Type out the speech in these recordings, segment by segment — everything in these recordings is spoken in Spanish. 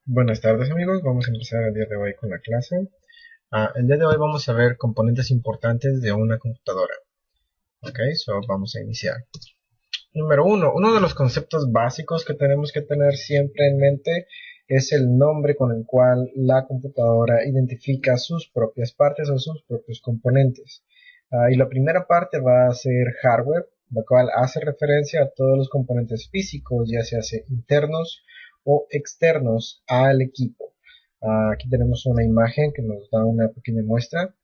Buenas tardes amigos, vamos a empezar el día de hoy con la clase. El día de hoy vamos a ver componentes importantes de una computadora. Ok, vamos a iniciar. Número uno de los conceptos básicos que tenemos que tener siempre en mente es el nombre con el cual la computadora identifica sus propias partes o sus propios componentes. Y la primera parte va a ser hardware, la cual hace referencia a todos los componentes físicos, ya sea internos o externos al equipo. Aquí tenemos una imagen que nos da una pequeña muestra.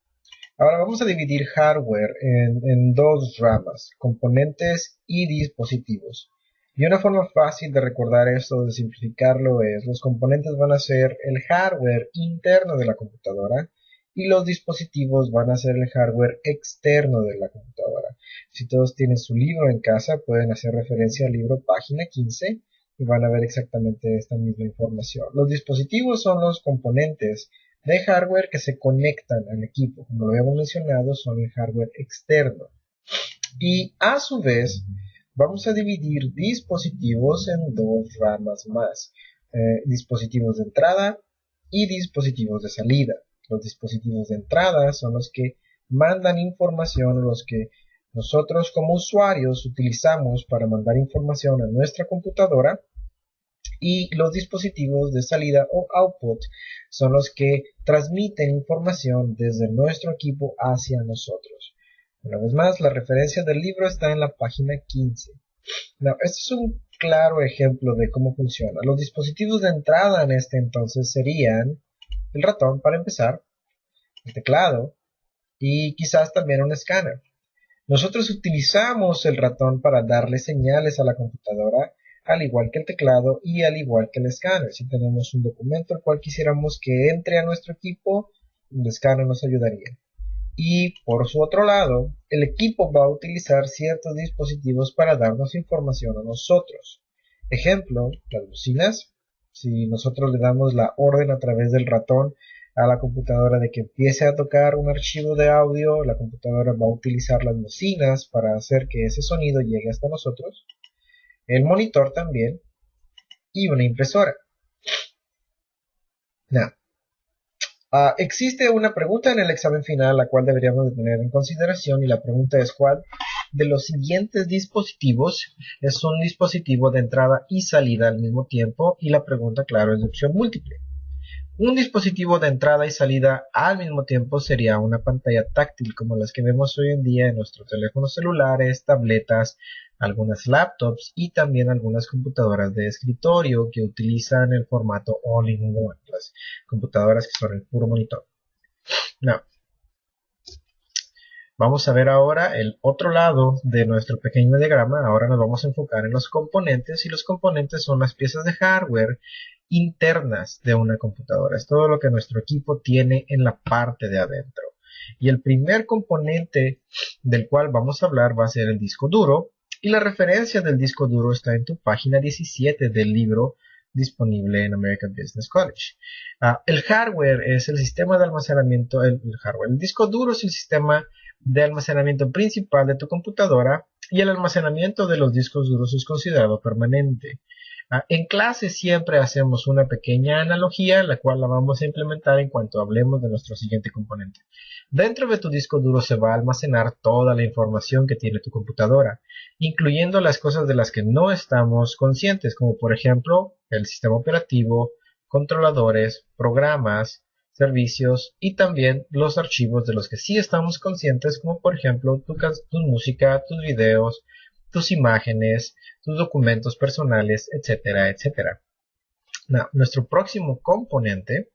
Ahora vamos a dividir hardware en dos ramas, componentes y dispositivos. Y una forma fácil de recordar esto, de simplificarlo, es los componentes van a ser el hardware interno de la computadora y los dispositivos van a ser el hardware externo de la computadora. Si todos tienen su libro en casa, pueden hacer referencia al libro página 15 y van a ver exactamente esta misma información. Los dispositivos son los componentes de hardware que se conectan al equipo. Como lo habíamos mencionado, son el hardware externo. Y a su vez, vamos a dividir dispositivos en dos ramas más. Dispositivos de entrada y dispositivos de salida. Los dispositivos de entrada son los que mandan información, los que nosotros como usuarios utilizamos para mandar información a nuestra computadora, y los dispositivos de salida o output son los que transmiten información desde nuestro equipo hacia nosotros. Una vez más, la referencia del libro está en la página 15. Now, este es un claro ejemplo de cómo funciona. Los dispositivos de entrada en este entonces serían el ratón para empezar, el teclado y quizás también un escáner. Nosotros utilizamos el ratón para darle señales a la computadora, al igual que el teclado y al igual que el escáner. Si tenemos un documento el cual quisiéramos que entre a nuestro equipo, el escáner nos ayudaría. Y por su otro lado, el equipo va a utilizar ciertos dispositivos para darnos información a nosotros. Ejemplo, las bocinas. Si nosotros le damos la orden a través del ratón a la computadora de que empiece a tocar un archivo de audio, la computadora va a utilizar las bocinas para hacer que ese sonido llegue hasta nosotros. El monitor también y una impresora. Now, existe una pregunta en el examen final la cual deberíamos de tener en consideración, y la pregunta es: ¿cuál de los siguientes dispositivos es un dispositivo de entrada y salida al mismo tiempo? Y la pregunta, claro, es de opción múltiple. Un dispositivo de entrada y salida al mismo tiempo sería una pantalla táctil como las que vemos hoy en día en nuestros teléfonos celulares, tabletas, algunas laptops y también algunas computadoras de escritorio que utilizan el formato all-in-one, las computadoras que son el puro monitor. No. Vamos a ver ahora el otro lado de nuestro pequeño diagrama. Ahora nos vamos a enfocar en los componentes, y los componentes son las piezas de hardware internas de una computadora. Es todo lo que nuestro equipo tiene en la parte de adentro. Y el primer componente del cual vamos a hablar va a ser el disco duro, y la referencia del disco duro está en tu página 17 del libro disponible en American Business College. El hardware es el sistema de almacenamiento, el disco duro es el sistema de almacenamiento principal de tu computadora, y el almacenamiento de los discos duros es considerado permanente. En clase siempre hacemos una pequeña analogía, la cual la vamos a implementar en cuanto hablemos de nuestro siguiente componente. Dentro de tu disco duro se va a almacenar toda la información que tiene tu computadora, incluyendo las cosas de las que no estamos conscientes, como por ejemplo el sistema operativo, controladores, programas, servicios y también los archivos de los que sí estamos conscientes, como por ejemplo tu música, tus videos, tus imágenes, tus documentos personales, etcétera, etcétera. Nuestro próximo componente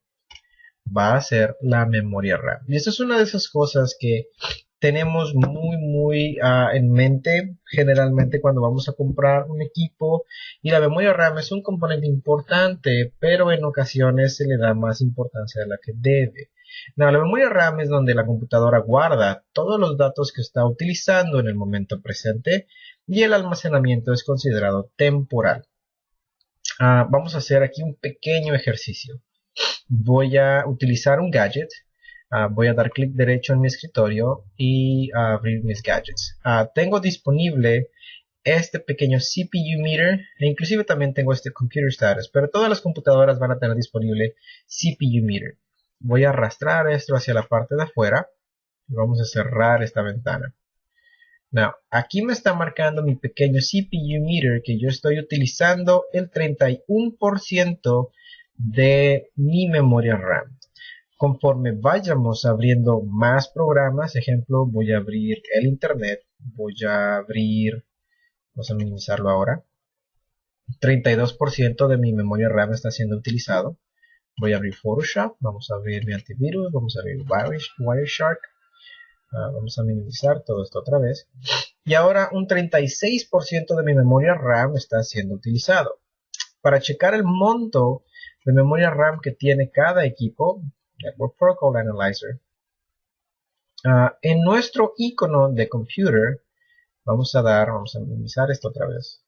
va a ser la memoria RAM. Y esta es una de esas cosas que tenemos muy en mente generalmente cuando vamos a comprar un equipo, y la memoria RAM es un componente importante, pero en ocasiones se le da más importancia de la que debe. La memoria RAM es donde la computadora guarda todos los datos que está utilizando en el momento presente, y el almacenamiento es considerado temporal. Vamos a hacer aquí un pequeño ejercicio. Voy a utilizar un gadget. Voy a dar clic derecho en mi escritorio y abrir mis gadgets. Tengo disponible este pequeño CPU meter, e inclusive también tengo este computer status, pero todas las computadoras van a tener disponible CPU meter. Voy a arrastrar esto hacia la parte de afuera y vamos a cerrar esta ventana. Now, aquí me está marcando mi pequeño CPU meter que yo estoy utilizando el 31% de mi memoria RAM. Conforme vayamos abriendo más programas, ejemplo, voy a abrir el internet, vamos a minimizarlo ahora, 32% de mi memoria RAM está siendo utilizado. Voy a abrir Photoshop, vamos a abrir mi antivirus, vamos a abrir Wireshark, vamos a minimizar todo esto otra vez. Y ahora un 36% de mi memoria RAM está siendo utilizado. Para checar el monto de memoria RAM que tiene cada equipo, Network Protocol Analyzer, en nuestro icono de computer, vamos a minimizar esto otra vez.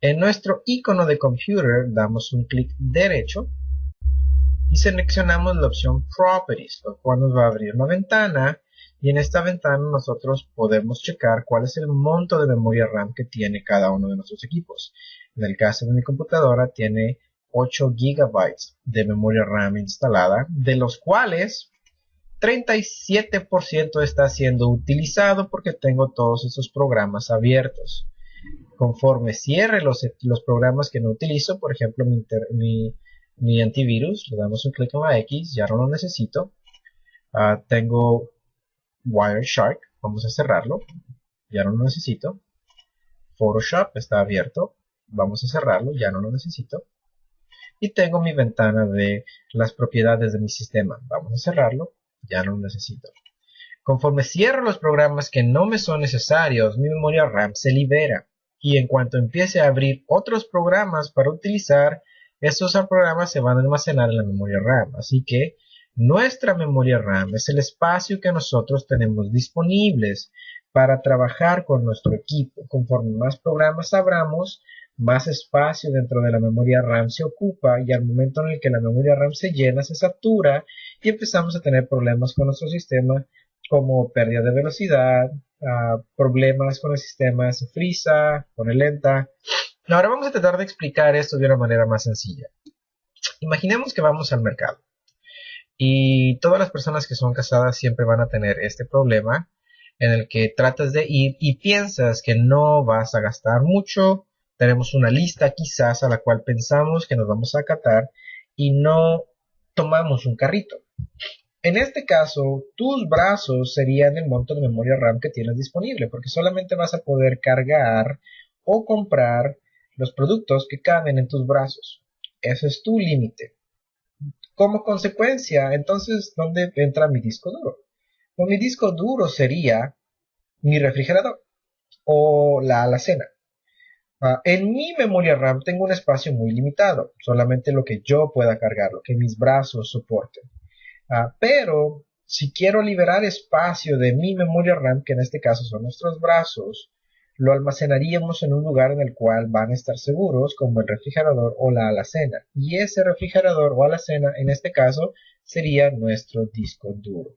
En nuestro icono de computer damos un clic derecho y seleccionamos la opción Properties, lo cual nos va a abrir una ventana, y en esta ventana nosotros podemos checar cuál es el monto de memoria RAM que tiene cada uno de nuestros equipos. En el caso de mi computadora tiene 8 GB de memoria RAM instalada, de los cuales 37% está siendo utilizado porque tengo todos esos programas abiertos. Conforme cierre los programas que no utilizo, por ejemplo mi antivirus, le damos un clic en la X, ya no lo necesito. Tengo Wireshark, vamos a cerrarlo, ya no lo necesito. Photoshop está abierto, vamos a cerrarlo, ya no lo necesito. Y tengo mi ventana de las propiedades de mi sistema, vamos a cerrarlo, ya no lo necesito. Conforme cierro los programas que no me son necesarios, mi memoria RAM se libera. Y en cuanto empiece a abrir otros programas para utilizar, estos programas se van a almacenar en la memoria RAM. Así que nuestra memoria RAM es el espacio que nosotros tenemos disponibles para trabajar con nuestro equipo. Conforme más programas abramos, más espacio dentro de la memoria RAM se ocupa, y al momento en el que la memoria RAM se llena, se satura y empezamos a tener problemas con nuestro sistema, como pérdida de velocidad, problemas con el sistema, se frisa, pone lenta. Ahora vamos a tratar de explicar esto de una manera más sencilla. Imaginemos que vamos al mercado y todas las personas que son casadas siempre van a tener este problema en el que tratas de ir y piensas que no vas a gastar mucho. Tenemos una lista quizás a la cual pensamos que nos vamos a acatar y no tomamos un carrito. En este caso, tus brazos serían el monto de memoria RAM que tienes disponible, porque solamente vas a poder cargar o comprar los productos que caben en tus brazos. Ese es tu límite. Como consecuencia, entonces, ¿dónde entra mi disco duro? Pues mi disco duro sería mi refrigerador o la alacena. En mi memoria RAM tengo un espacio muy limitado, solamente lo que yo pueda cargar, lo que mis brazos soporten. Pero si quiero liberar espacio de mi memoria RAM, que en este caso son nuestros brazos, lo almacenaríamos en un lugar en el cual van a estar seguros, como el refrigerador o la alacena. Y ese refrigerador o alacena, en este caso, sería nuestro disco duro.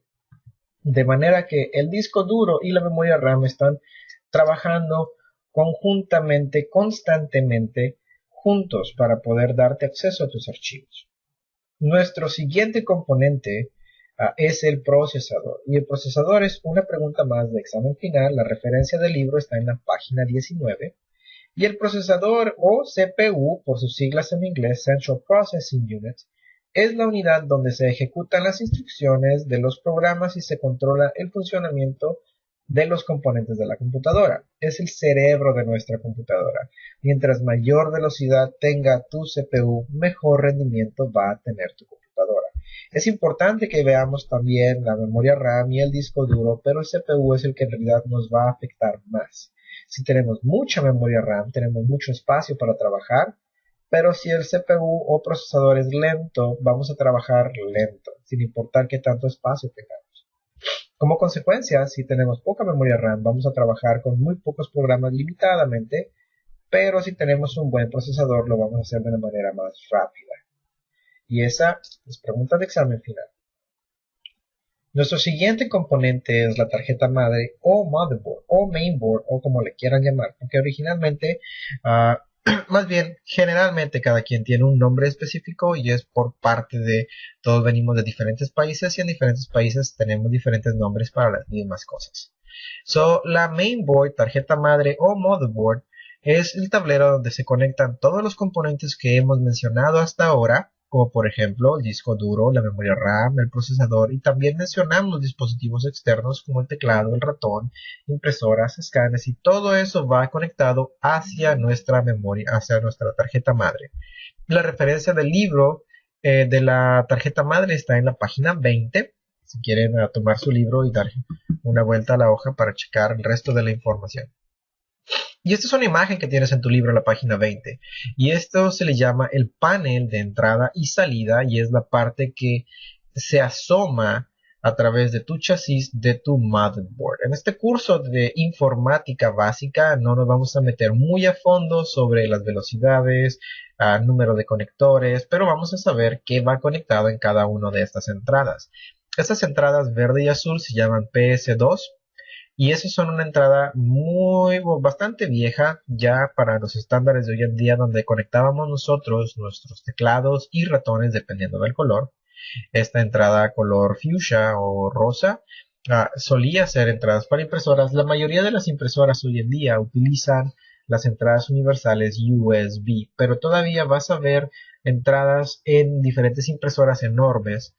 De manera que el disco duro y la memoria RAM están trabajando conjuntamente, constantemente, juntos para poder darte acceso a tus archivos. Nuestro siguiente componente es el procesador. Y el procesador es una pregunta más de examen final. La referencia del libro está en la página 19. Y el procesador, o CPU, por sus siglas en inglés, Central Processing Unit, es la unidad donde se ejecutan las instrucciones de los programas y se controla el funcionamiento de los componentes de la computadora. Es el cerebro de nuestra computadora. Mientras mayor velocidad tenga tu CPU, mejor rendimiento va a tener tu computadora. Es importante que veamos también la memoria RAM y el disco duro, pero el CPU es el que en realidad nos va a afectar más. Si tenemos mucha memoria RAM, tenemos mucho espacio para trabajar, pero si el CPU o procesador es lento, vamos a trabajar lento, sin importar qué tanto espacio tengamos. Como consecuencia, si tenemos poca memoria RAM, vamos a trabajar con muy pocos programas limitadamente, pero si tenemos un buen procesador, lo vamos a hacer de una manera más rápida. Y esa es pregunta de examen final. Nuestro siguiente componente es la tarjeta madre o motherboard o mainboard o como le quieran llamar, porque originalmente, más bien, generalmente cada quien tiene un nombre específico y es por parte de todos venimos de diferentes países y en diferentes países tenemos diferentes nombres para las mismas cosas. So, la mainboard, tarjeta madre o motherboard es el tablero donde se conectan todos los componentes que hemos mencionado hasta ahora, como por ejemplo el disco duro, la memoria RAM, el procesador, y también mencionamos dispositivos externos como el teclado, el ratón, impresoras, escáneres, y todo eso va conectado hacia nuestra memoria, hacia nuestra tarjeta madre. La referencia del libro de la tarjeta madre está en la página 20, si quieren tomar su libro y dar una vuelta a la hoja para checar el resto de la información. Y esta es una imagen que tienes en tu libro en la página 20. Y esto se le llama el panel de entrada y salida y es la parte que se asoma a través de tu chasis de tu motherboard. En este curso de informática básica no nos vamos a meter muy a fondo sobre las velocidades, número de conectores, pero vamos a saber qué va conectado en cada una de estas entradas. Estas entradas verde y azul se llaman PS2. Y esas son una entrada bastante vieja ya para los estándares de hoy en día donde conectábamos nosotros nuestros teclados y ratones dependiendo del color. Esta entrada color fuchsia o rosa solía ser entradas para impresoras. La mayoría de las impresoras hoy en día utilizan las entradas universales USB, pero todavía vas a ver entradas en diferentes impresoras enormes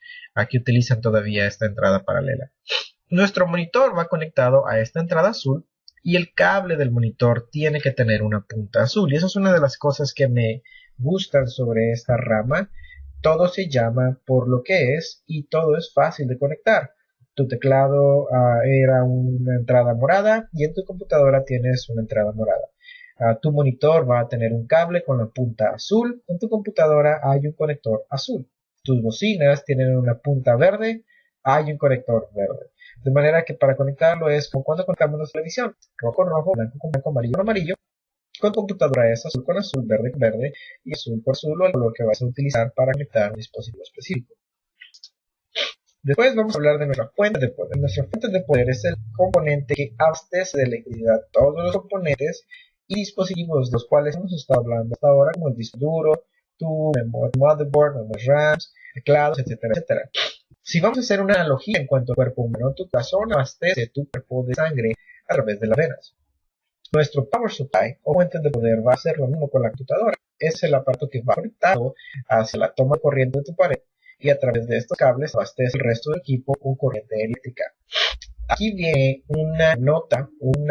que utilizan todavía esta entrada paralela. Nuestro monitor va conectado a esta entrada azul y el cable del monitor tiene que tener una punta azul. Y eso es una de las cosas que me gustan sobre esta rama. Todo se llama por lo que es y todo es fácil de conectar. Tu teclado era una entrada morada y en tu computadora tienes una entrada morada. Tu monitor va a tener un cable con la punta azul. En tu computadora hay un conector azul. Tus bocinas tienen una punta verde. Hay un conector verde. De manera que para conectarlo es como cuando conectamos la televisión. Rojo con rojo, blanco con blanco, amarillo con amarillo. Con tu computadora es azul con azul, verde con verde y azul con azul o el color que vas a utilizar para conectar un dispositivo específico. Después vamos a hablar de nuestra fuente de poder. Nuestra fuente de poder es el componente que abastece de electricidad todos los componentes y dispositivos de los cuales hemos estado hablando hasta ahora, como el disco duro, tu motherboard, memory RAMs, teclados, etcétera, etcétera. Si vamos a hacer una analogía en cuanto al cuerpo humano, tu corazón abastece tu cuerpo de sangre a través de las venas. Nuestro power supply o fuente de poder va a ser lo mismo con la computadora. Es el aparato que va conectado hacia la toma de corriente de tu pared y a través de estos cables abastece el resto del equipo con corriente eléctrica. Aquí viene una nota, un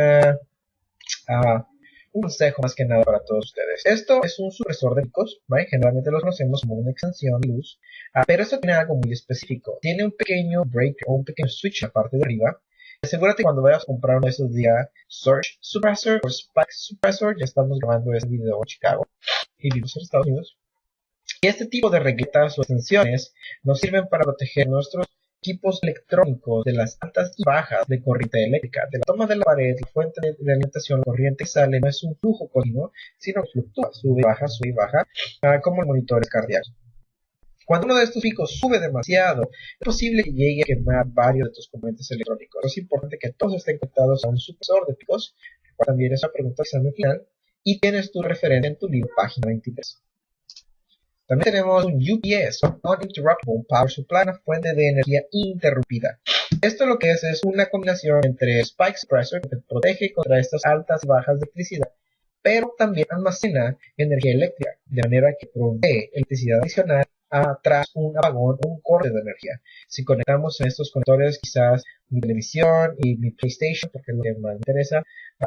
consejo más que nada para todos ustedes. Esto es un supresor de picos, ¿vale? Generalmente los conocemos como una extensión de luz, pero esto tiene algo muy específico. Tiene un pequeño breaker o un pequeño switch en la parte de arriba. Asegúrate cuando vayas a comprar uno de esos días Surge Suppressor o Spike Suppressor. Ya estamos grabando este video en Chicago y vivimos en Estados Unidos. Y este tipo de regletas o extensiones nos sirven para proteger nuestros equipos electrónicos de las altas y bajas de corriente eléctrica, de la toma de la pared, la fuente de alimentación, la corriente que sale no es un flujo continuo, sino que fluctúa, sube y baja, como el monitor cardíaco. Cuando uno de estos picos sube demasiado, es posible que llegue a quemar varios de tus componentes electrónicos. Es importante que todos estén conectados a un supresor de picos, también es una pregunta de examen final, y tienes tu referencia en tu libro, página 23. También tenemos un UPS, Uninterruptible Power Supply, una fuente de energía interrumpida. Esto lo que es una combinación entre Spike Suppressor, que te protege contra estas altas y bajas de electricidad, pero también almacena energía eléctrica, de manera que provee electricidad adicional tras un apagón o un corte de energía. Si conectamos a estos conectores, quizás mi televisión y mi PlayStation, porque es lo que más me interesa,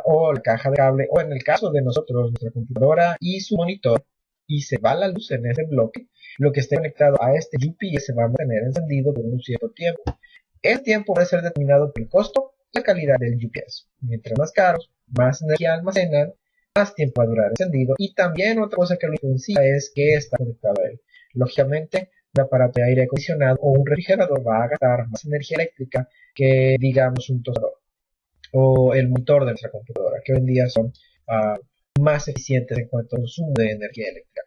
o la caja de cable, o en el caso de nosotros, nuestra computadora y su monitor, y se va la luz en ese bloque, lo que esté conectado a este UPS se va a mantener encendido por un cierto tiempo. El tiempo puede ser determinado por el costo y la calidad del UPS. Mientras más caros, más energía almacenan, más tiempo va a durar encendido. Y también otra cosa que lo influencia es que está conectado a él. Lógicamente, un aparato de aire acondicionado o un refrigerador va a gastar más energía eléctrica que, digamos, un tostador o el motor de nuestra computadora, que hoy en día son más eficientes en cuanto al consumo de energía eléctrica.